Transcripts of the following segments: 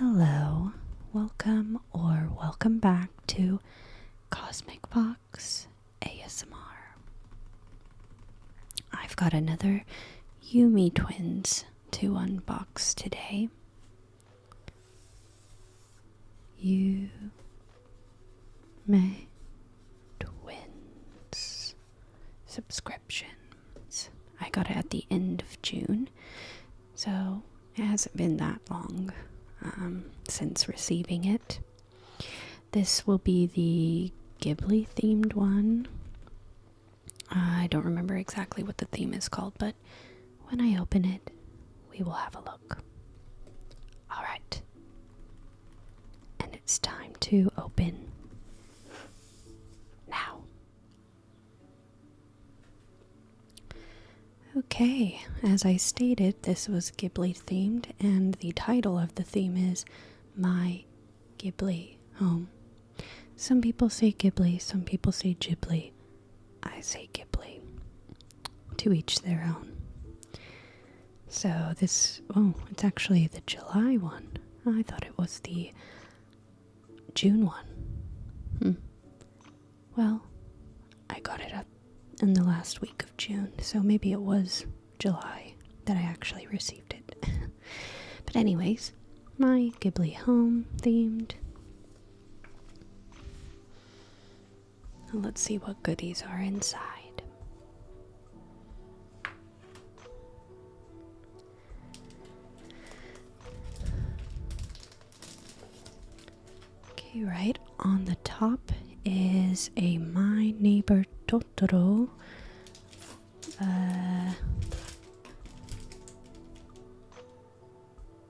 Hello, welcome back to Cosmic Fox ASMR. I've got another Yumetwins to unbox today. Yumetwins subscriptions. I got it at the end of June, so it hasn't been that long since receiving it. This will be the Ghibli themed one. I don't remember exactly what the theme is called, but when I open it, we will have a look. Alright. And it's time to open now. Okay, as I stated, this was Ghibli themed, and the title of the theme is My Ghibli Home. Some people say Ghibli, some people say Ghibli. I say Ghibli. To each their own. So this, it's actually the July one. I thought it was the June one. Well, I got it up in the last week of June, so maybe it was July that I actually received it. But anyways, my Ghibli home themed. Let's see what goodies are inside. Okay, right on the top is a My Neighbor Totoro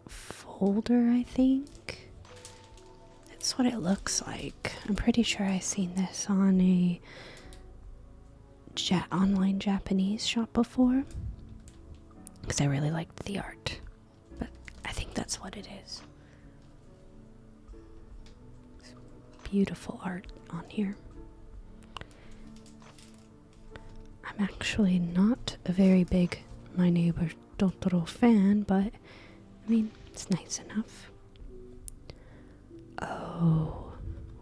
folder, I think. That's what it looks like. I'm pretty sure I've seen this on a online Japanese shop before, because I really liked the art, but I think that's what it is. Beautiful art on here. I'm actually not a very big My Neighbor Totoro fan, but I mean, it's nice enough. Oh,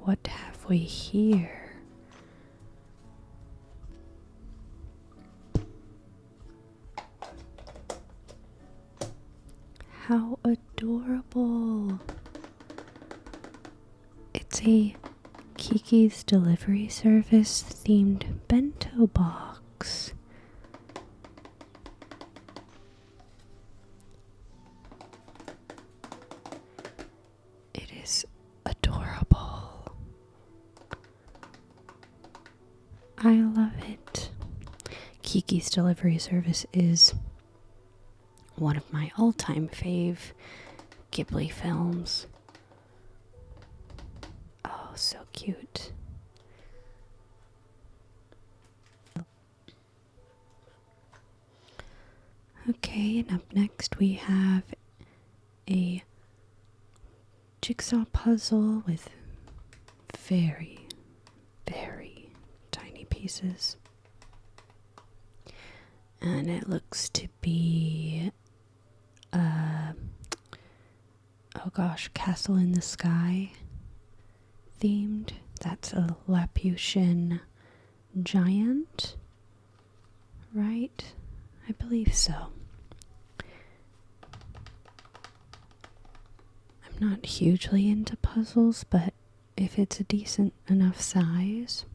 what have we here? How adorable! It's a Kiki's Delivery Service themed bento box. It is adorable. I love it. Kiki's Delivery Service is one of my all-time fave Ghibli films. Oh, so cute. Okay, and up next we have a jigsaw puzzle with very, very tiny pieces. And it looks to be Castle in the Sky themed. That's a Laputan giant, right? I believe so. I'm not hugely into puzzles, but if it's a decent enough size,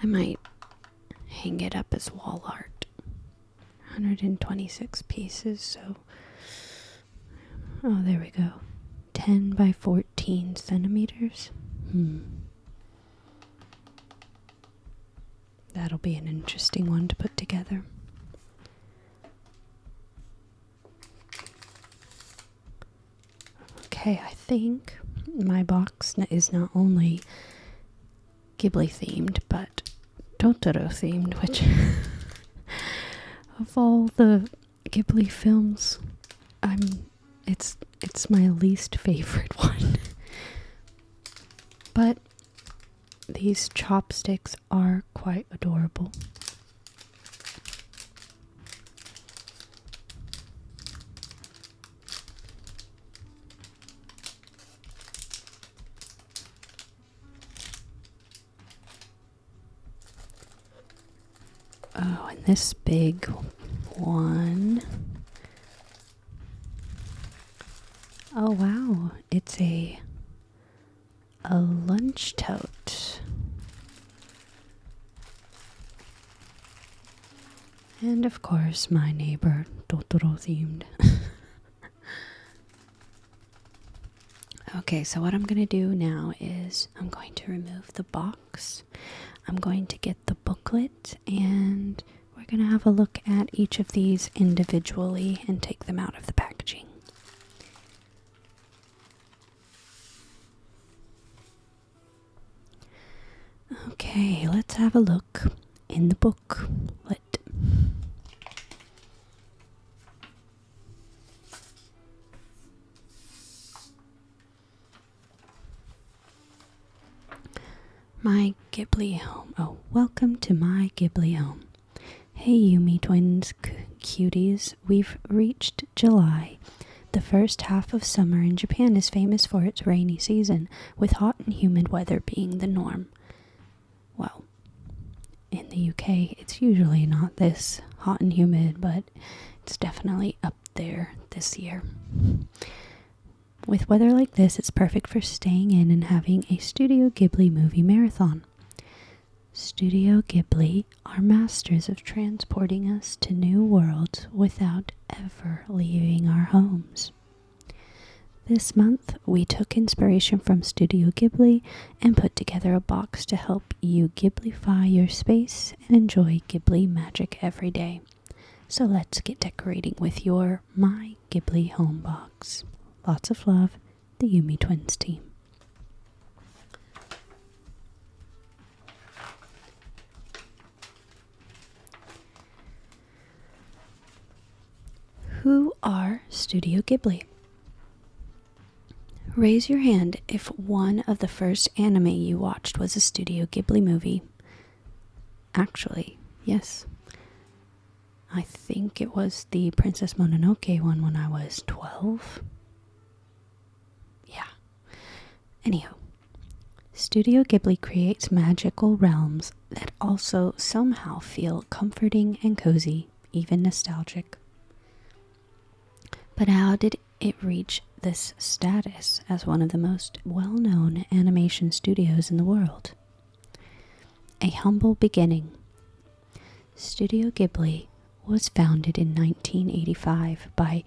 I might hang it up as wall art. 126 pieces, so oh, there we go. 10 by 14 centimeters. That'll be an interesting one to put together. Okay, I think my box is not only Ghibli themed, but Totoro themed, which of all the Ghibli films, it's my least favorite one. But these chopsticks are quite adorable. Oh, and this big one. Oh wow, it's a lunch tote. And of course, my neighbor Totoro themed. Okay, so what I'm going to do now is I'm going to remove the box. I'm going to get the booklet and we're going to have a look at each of these individually and take them out of the packaging. Okay, let's have a look in the booklet. My Ghibli home. Oh, welcome to my Ghibli home. Hey Yumetwins, cuties. We've reached July. The first half of summer in Japan is famous for its rainy season, with hot and humid weather being the norm. Well, in the UK, it's usually not this hot and humid, but it's definitely up there this year. With weather like this, it's perfect for staying in and having a Studio Ghibli movie marathon. Studio Ghibli are masters of transporting us to new worlds without ever leaving our homes. This month, we took inspiration from Studio Ghibli and put together a box to help you Ghiblify your space and enjoy Ghibli magic every day. So let's get decorating with your My Ghibli Home box. Lots of love, the Yumetwins team. Who are Studio Ghibli? Raise your hand if one of the first anime you watched was a Studio Ghibli movie. Actually, yes. I think it was the Princess Mononoke one when I was 12. Yeah. Anywho, Studio Ghibli creates magical realms that also somehow feel comforting and cozy, even nostalgic. But how did it reach this status as one of the most well-known animation studios in the world? A humble beginning. Studio Ghibli was founded in 1985 by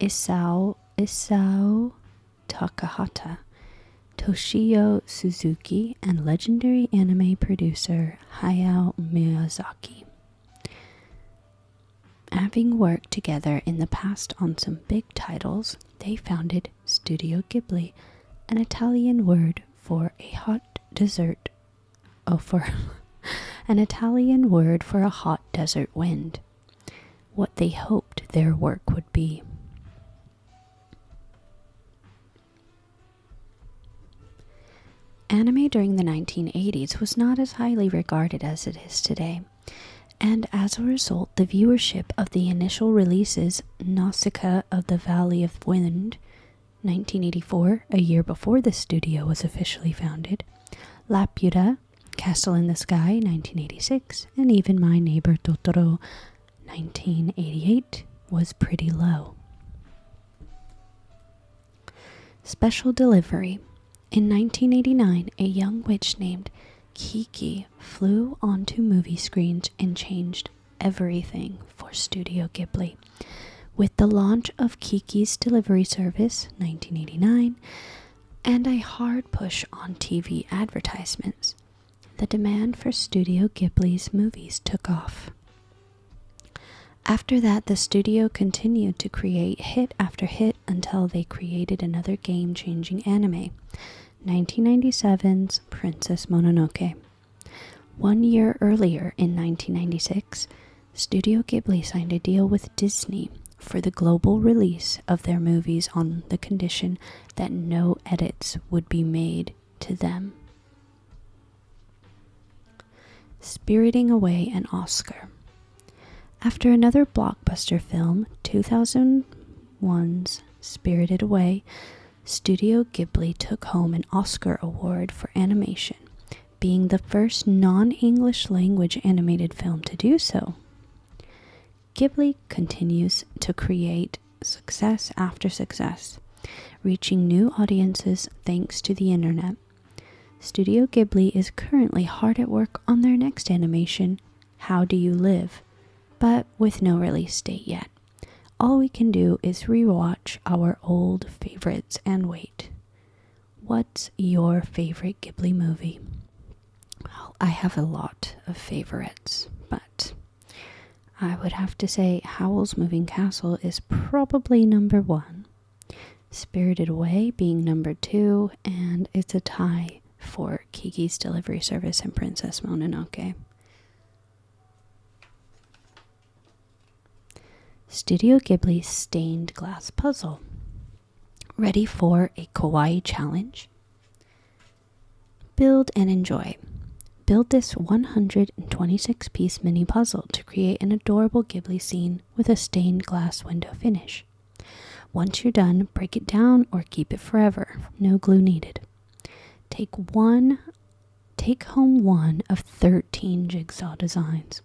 Isao Takahata, Toshio Suzuki, and legendary anime producer Hayao Miyazaki. Having worked together in the past on some big titles, they founded Studio Ghibli, an Italian word for a hot desert. An Italian word for a hot desert wind. What they hoped their work would be. Anime during the 1980s was not as highly regarded as it is today, and as a result, the viewership of the initial releases, Nausicaa of the Valley of Wind, 1984, a year before the studio was officially founded, Laputa, Castle in the Sky, 1986, and even My Neighbor Totoro, 1988, was pretty low. Special delivery. In 1989, a young witch named Kiki flew onto movie screens and changed everything for Studio Ghibli. With the launch of Kiki's Delivery Service, 1989, and a hard push on TV advertisements, the demand for Studio Ghibli's movies took off. After that, the studio continued to create hit after hit until they created another game-changing anime, 1997's Princess Mononoke. 1 year earlier, in 1996, Studio Ghibli signed a deal with Disney for the global release of their movies on the condition that no edits would be made to them. Spiriting Away an Oscar. After another blockbuster film, 2001's Spirited Away, Studio Ghibli took home an Oscar award for animation, being the first non-English language animated film to do so. Ghibli continues to create success after success, reaching new audiences thanks to the internet. Studio Ghibli is currently hard at work on their next animation, How Do You Live, but with no release date yet. All we can do is rewatch our old favorites and wait. What's your favorite Ghibli movie? Well, I have a lot of favorites, but I would have to say Howl's Moving Castle is probably number 1, Spirited Away being number 2, and it's a tie for Kiki's Delivery Service and Princess Mononoke. Studio Ghibli Stained Glass Puzzle. Ready for a kawaii challenge? Build and enjoy. Build this 126-piece mini puzzle to create an adorable Ghibli scene with a stained glass window finish. Once you're done, break it down or keep it forever. No glue needed. Take home one of 13 jigsaw designs.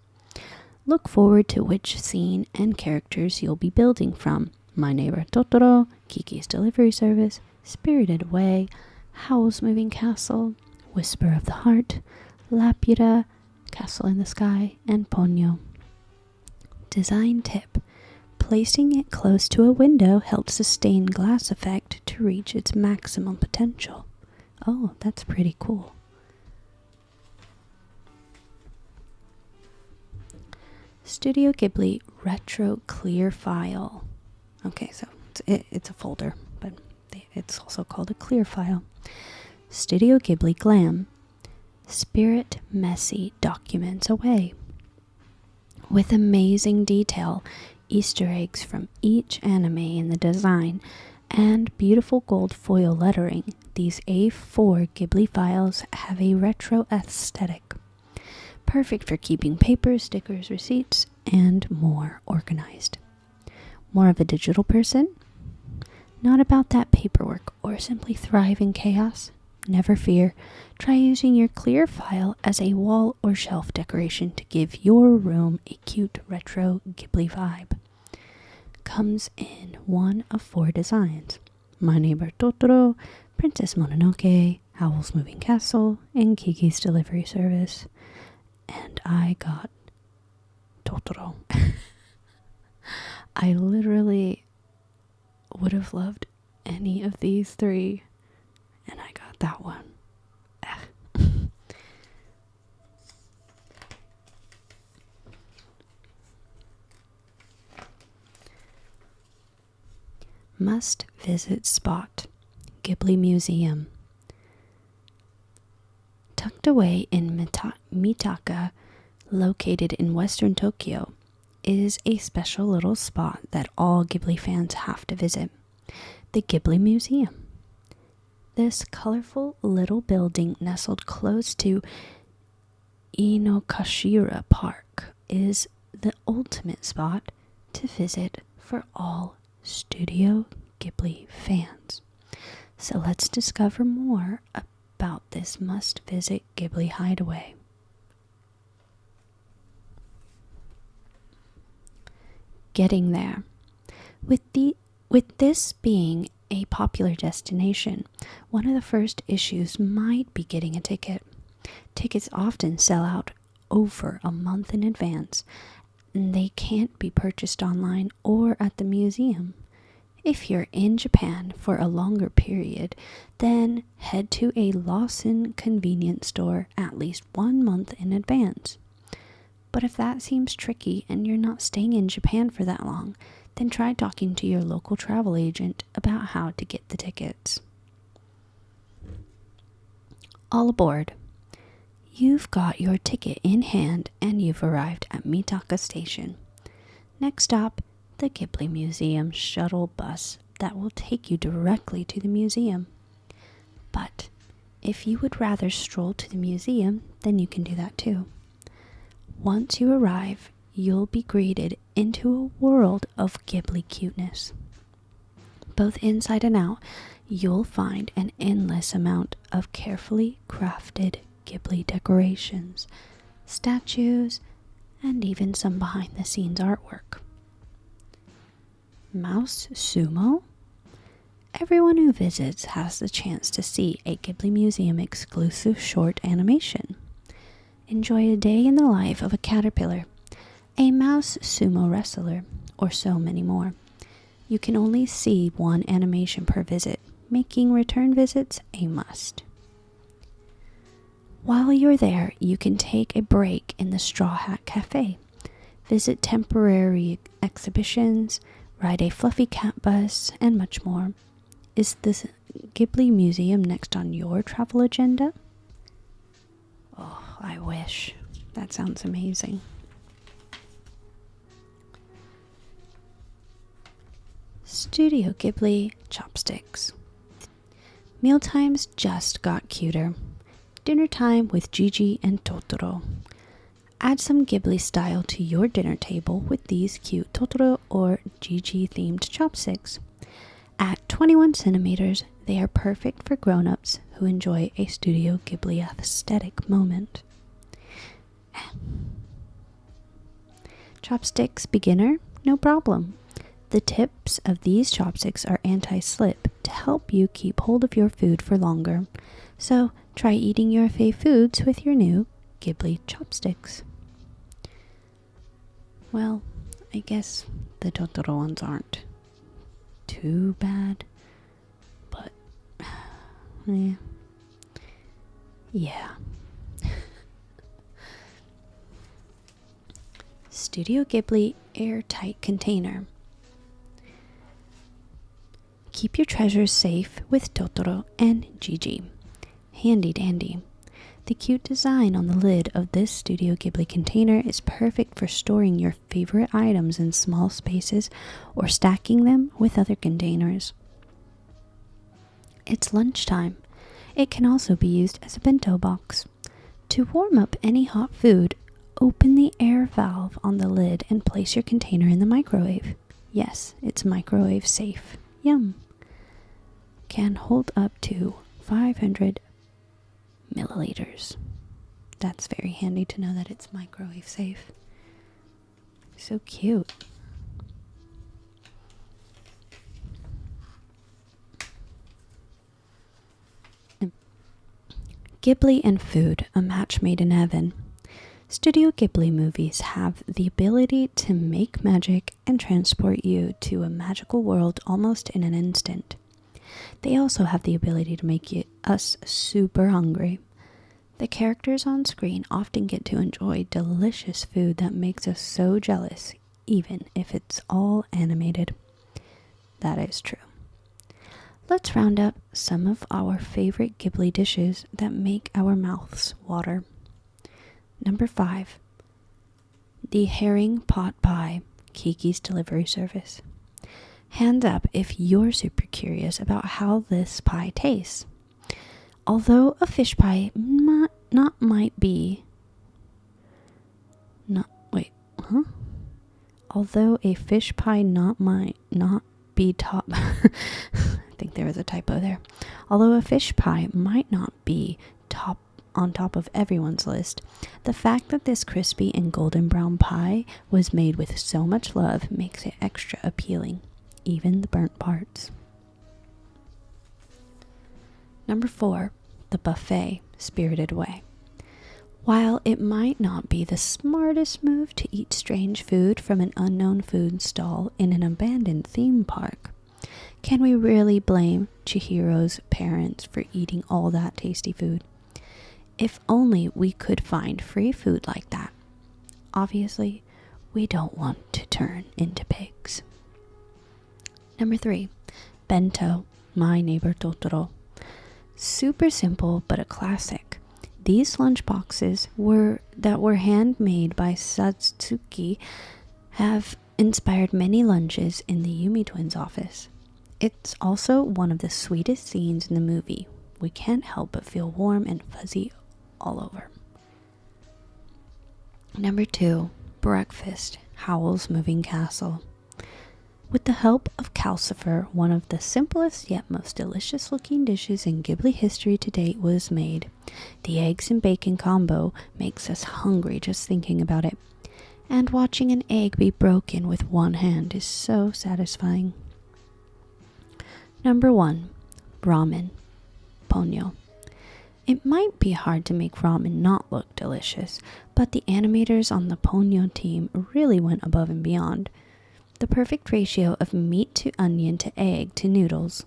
Look forward to which scene and characters you'll be building from. My Neighbor Totoro, Kiki's Delivery Service, Spirited Away, Howl's Moving Castle, Whisper of the Heart, Laputa, Castle in the Sky, and Ponyo. Design tip. Placing it close to a window helps the stained glass effect to reach its maximum potential. Oh, that's pretty cool. Studio Ghibli Retro Clear File. Okay, so it's a folder, but it's also called a clear file. Studio Ghibli Glam. Spirit Messy Documents Away. With amazing detail, Easter eggs from each anime in the design, and beautiful gold foil lettering, these A4 Ghibli files have a retro aesthetic. Perfect for keeping papers, stickers, receipts, and more organized. More of a digital person? Not about that paperwork or simply thrive in chaos? Never fear. Try using your clear file as a wall or shelf decoration to give your room a cute retro Ghibli vibe. Comes in one of 4 designs. My Neighbor Totoro, Princess Mononoke, Howl's Moving Castle, and Kiki's Delivery Service. And I got Totoro. I literally would have loved any of these 3, and I got that one. Must visit spot. Ghibli Museum. Tucked away in Mitaka, located in western Tokyo, is a special little spot that all Ghibli fans have to visit. The Ghibli Museum. This colorful little building nestled close to Inokashira Park is the ultimate spot to visit for all Studio Ghibli fans. So let's discover more about this must-visit Ghibli hideaway. Getting there. With this being a popular destination, one of the first issues might be getting a ticket. Tickets often sell out over a month in advance, and they can't be purchased online or at the museum. If you're in Japan for a longer period, then head to a Lawson convenience store at least 1 month in advance. But if that seems tricky and you're not staying in Japan for that long, then try talking to your local travel agent about how to get the tickets. All aboard. You've got your ticket in hand and you've arrived at Mitaka Station. Next stop, the Ghibli Museum shuttle bus that will take you directly to the museum. But if you would rather stroll to the museum, then you can do that too. Once you arrive, you'll be greeted into a world of Ghibli cuteness. Both inside and out, you'll find an endless amount of carefully crafted Ghibli decorations, statues, and even some behind-the-scenes artwork. Mouse Sumo? Everyone who visits has the chance to see a Ghibli Museum exclusive short animation. Enjoy a day in the life of a caterpillar, a mouse sumo wrestler, or so many more. You can only see one animation per visit, making return visits a must. While you're there, you can take a break in the Straw Hat Cafe, visit temporary exhibitions, ride a fluffy cat bus, and much more. Is this Ghibli Museum next on your travel agenda? Oh, I wish. That sounds amazing. Studio Ghibli chopsticks. Mealtimes just got cuter. Dinner time with Gigi and Totoro. Add some Ghibli style to your dinner table with these cute Totoro or Gigi themed chopsticks. At 21 centimeters, they are perfect for grown-ups who enjoy a Studio Ghibli aesthetic moment. Chopsticks beginner? No problem. The tips of these chopsticks are anti-slip to help you keep hold of your food for longer. So try eating your fave foods with your new Ghibli chopsticks. Well, I guess the Totoro ones aren't too bad, but yeah. Studio Ghibli airtight container. Keep your treasures safe with Totoro and Gigi. Handy dandy. The cute design on the lid of this Studio Ghibli container is perfect for storing your favorite items in small spaces or stacking them with other containers. It's lunchtime. It can also be used as a bento box. To warm up any hot food, open the air valve on the lid and place your container in the microwave. Yes, it's microwave safe. Yum. Can hold up to 500 milliliters. That's very handy to know that it's microwave safe. So cute. Ghibli and food, a match made in heaven. Studio Ghibli movies have the ability to make magic and transport you to a magical world almost in an instant. They also have the ability to make us super hungry. The characters on screen often get to enjoy delicious food that makes us so jealous, even if it's all animated. That is true. Let's round up some of our favorite Ghibli dishes that make our mouths water. Number 5. The herring pot pie, Kiki's delivery service. Hands up if you're super curious about how this pie tastes. Although a fish pie Although a fish pie might not be top I think there was a typo there. Although a fish pie might not be on top of everyone's list, the fact that this crispy and golden brown pie was made with so much love makes it extra appealing, even the burnt parts. Number 4, the buffet, Spirited Away. While it might not be the smartest move to eat strange food from an unknown food stall in an abandoned theme park, can we really blame Chihiro's parents for eating all that tasty food? If only we could find free food like that. Obviously, we don't want to turn into pigs. Number 3, Bento, My Neighbor Totoro. Super simple, but a classic. These lunch boxes that were handmade by Satsuki have inspired many lunches in the Yumetwins office. It's also one of the sweetest scenes in the movie. We can't help but feel warm and fuzzy all over. Number 2, Breakfast, Howl's Moving Castle. With the help of Calcifer, one of the simplest yet most delicious looking dishes in Ghibli history to date was made. The eggs and bacon combo makes us hungry just thinking about it. And watching an egg be broken with one hand is so satisfying. Number 1. Ramen. Ponyo. It might be hard to make ramen not look delicious, but the animators on the Ponyo team really went above and beyond. The perfect ratio of meat to onion to egg to noodles.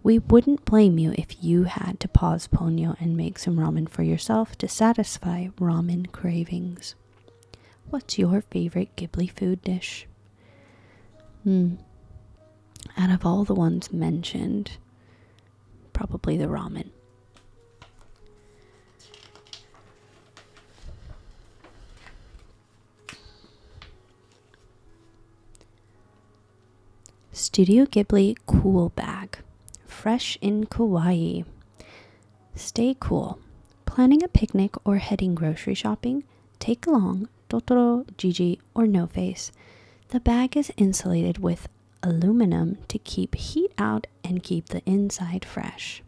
We wouldn't blame you if you had to pause Ponyo and make some ramen for yourself to satisfy ramen cravings. What's your favorite Ghibli food dish? Out of all the ones mentioned, probably the ramen. Studio Ghibli Cool Bag. Fresh in kawaii. Stay cool. Planning a picnic or heading grocery shopping? Take along Totoro, Gigi, or No Face. The bag is insulated with aluminum to keep heat out and keep the inside fresh.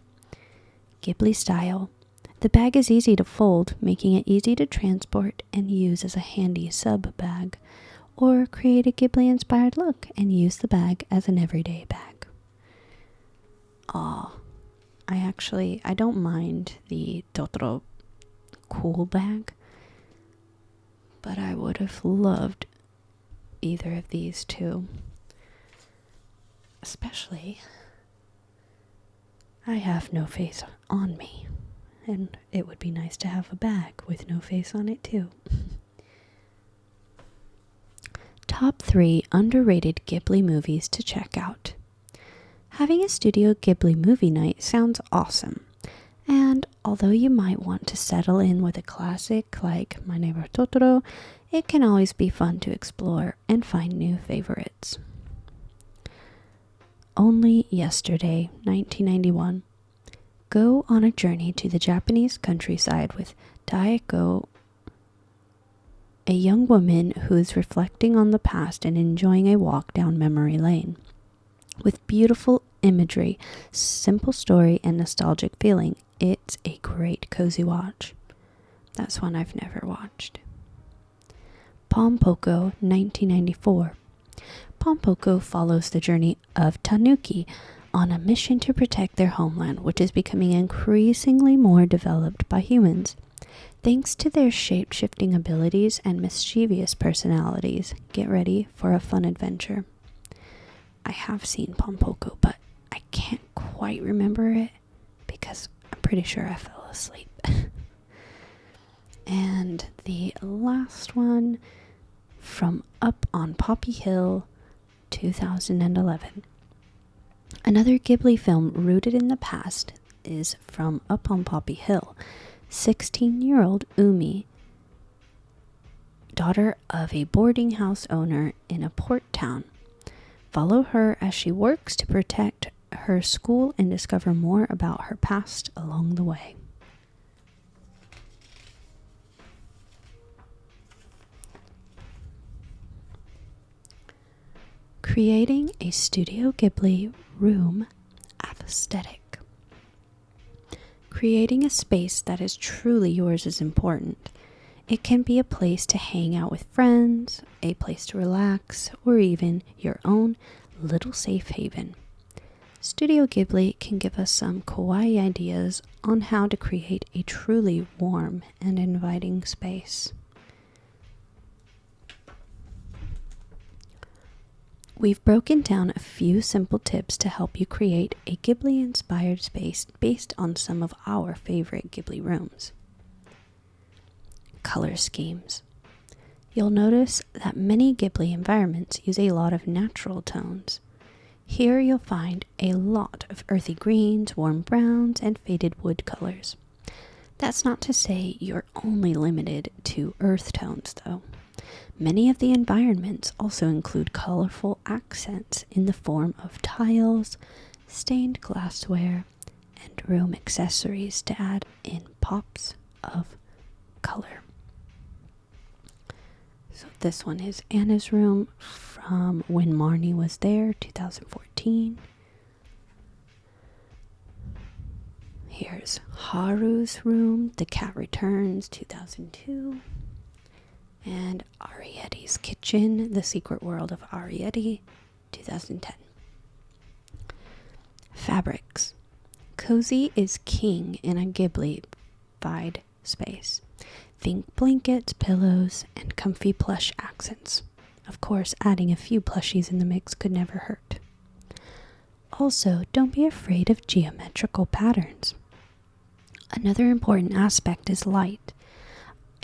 Ghibli style. The bag is easy to fold, making it easy to transport and use as a handy sub bag. Or create a Ghibli-inspired look and use the bag as an everyday bag. I don't mind the Totoro cool bag, but I would have loved either of these two. Especially, I have No Face on me, and it would be nice to have a bag with No Face on it too. Top 3 underrated Ghibli movies to check out. Having a Studio Ghibli movie night sounds awesome. And although you might want to settle in with a classic like My Neighbor Totoro, it can always be fun to explore and find new favorites. Only Yesterday, 1991. Go on a journey to the Japanese countryside with Daiko, a young woman who is reflecting on the past and enjoying a walk down memory lane. With beautiful imagery, simple story, and nostalgic feeling, it's a great cozy watch. That's one I've never watched. Pompoko, 1994. Pompoko follows the journey of Tanuki on a mission to protect their homeland, which is becoming increasingly more developed by humans. Thanks to their shape-shifting abilities and mischievous personalities, get ready for a fun adventure. I have seen Pompoko, but I can't quite remember it because I'm pretty sure I fell asleep. And the last one, From Up on Poppy Hill, 2011. Another Ghibli film rooted in the past is From Up on Poppy Hill. 16-year-old Umi, daughter of a boarding house owner in a port town. Follow her as she works to protect her school and discover more about her past along the way. Creating a Studio Ghibli room aesthetic. Creating a space that is truly yours is important. It can be a place to hang out with friends, a place to relax, or even your own little safe haven. Studio Ghibli can give us some kawaii ideas on how to create a truly warm and inviting space. We've broken down a few simple tips to help you create a Ghibli-inspired space based on some of our favorite Ghibli rooms. Color schemes. You'll notice that many Ghibli environments use a lot of natural tones. Here you'll find a lot of earthy greens, warm browns, and faded wood colors. That's not to say you're only limited to earth tones, though. Many of the environments also include colorful accents in the form of tiles, stained glassware, and room accessories to add in pops of color. So this one is Anna's room from from When Marnie Was There, 2014. Here's Haru's Room, The Cat Returns, 2002. And Arietti's Kitchen, The Secret World of Arietti, 2010. Fabrics. Cozy is king in a Ghibli-fied space. Think blankets, pillows, and comfy plush accents. Of course, adding a few plushies in the mix could never hurt. Also, don't be afraid of geometrical patterns. Another important aspect is light.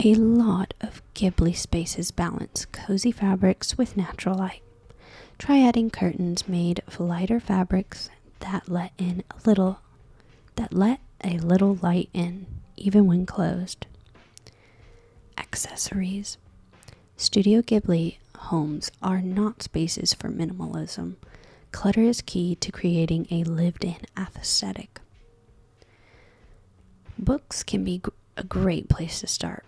A lot of Ghibli spaces balance cozy fabrics with natural light. Try adding curtains made of lighter fabrics that let a little light in, even when closed. Accessories. Studio Ghibli homes are not spaces for minimalism. Clutter is key to creating a lived-in aesthetic. Books can be a great place to start.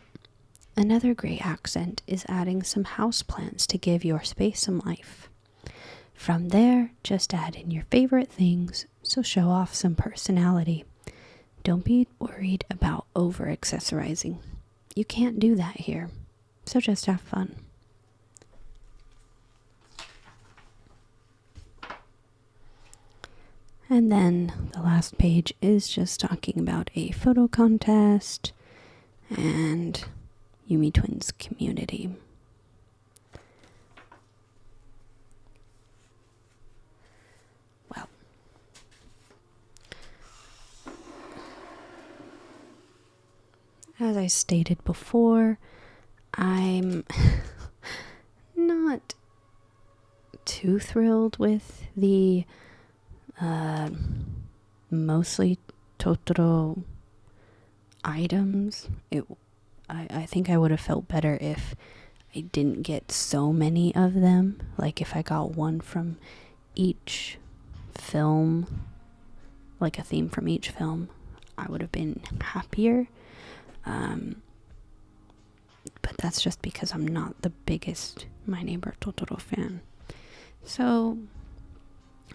Another great accent is adding some houseplants to give your space some life. From there, just add in your favorite things, so show off some personality. Don't be worried about over-accessorizing. You can't do that here, so just have fun. And then the last page is just talking about a photo contest and Yumetwins community. Well, as I stated before, I'm not too thrilled with the mostly Totoro items. I think I would have felt better if I didn't get so many of them. Like if I got one from each film, like a theme from each film, I would have been happier. But that's just because I'm not the biggest My Neighbor Totoro fan. So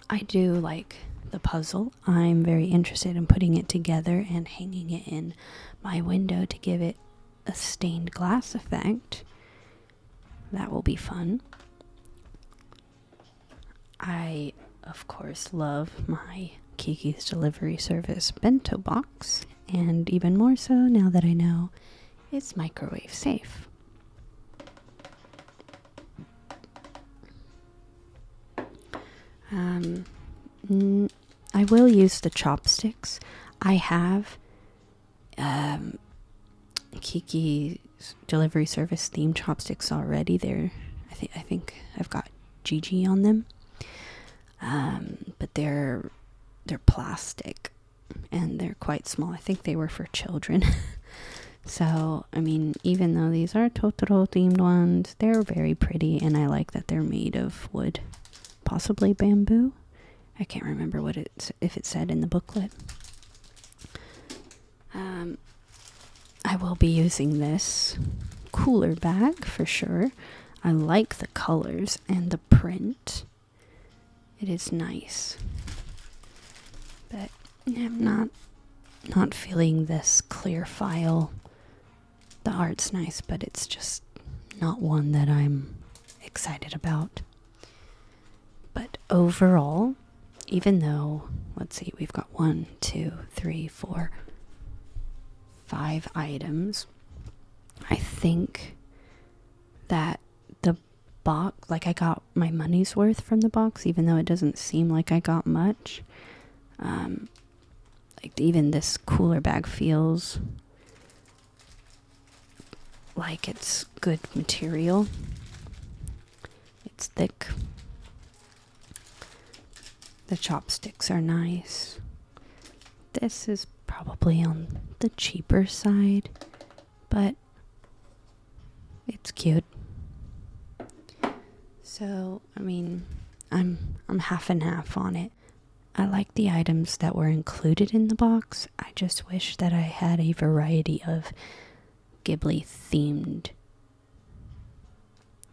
I do like the puzzle. I'm very interested in putting it together and hanging it in my window to give it a stained glass effect. That will be fun. I, of course, love my Kiki's Delivery Service bento box, and even more so now that I know it's microwave safe. I will use the chopsticks. I have Kiki's Delivery Service themed chopsticks already. I think I've got Gigi on them. But they're plastic and they're quite small. I think they were for children. So, I mean, even though these are Totoro themed ones, they're very pretty, and I like that they're made of wood, possibly bamboo. I can't remember if it said in the booklet. I will be using this cooler bag for sure. I like the colors and the print. It is nice. But I'm not feeling this clear file. The art's nice, but it's just not one that I'm excited about. But overall, even though, let's see, we've got 1, 2, 3, 4, 5 items, I think that the box, like I got my money's worth from the box, even though it doesn't seem like I got much. Like even this cooler bag feels like it's good material. It's thick. The chopsticks are nice. This is probably on the cheaper side, but it's cute. So, I mean, I'm half and half on it. I like the items that were included in the box. I just wish that I had a variety of Ghibli themed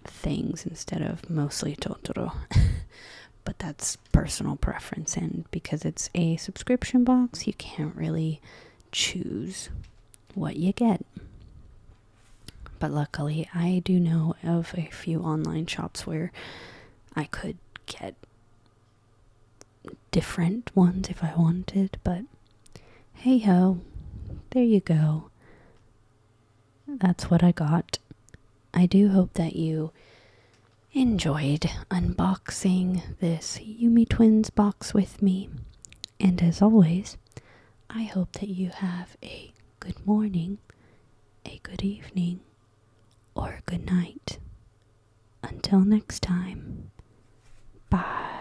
things instead of mostly Totoro. But that's personal preference, and because it's a subscription box, you can't really choose what you get. But luckily, I do know of a few online shops where I could get different ones if I wanted, but hey ho, there you go. That's what I got. I do hope that you enjoyed unboxing this Yumetwins box with me. And as always, I hope that you have a good morning, a good evening, or a good night. Until next time, bye.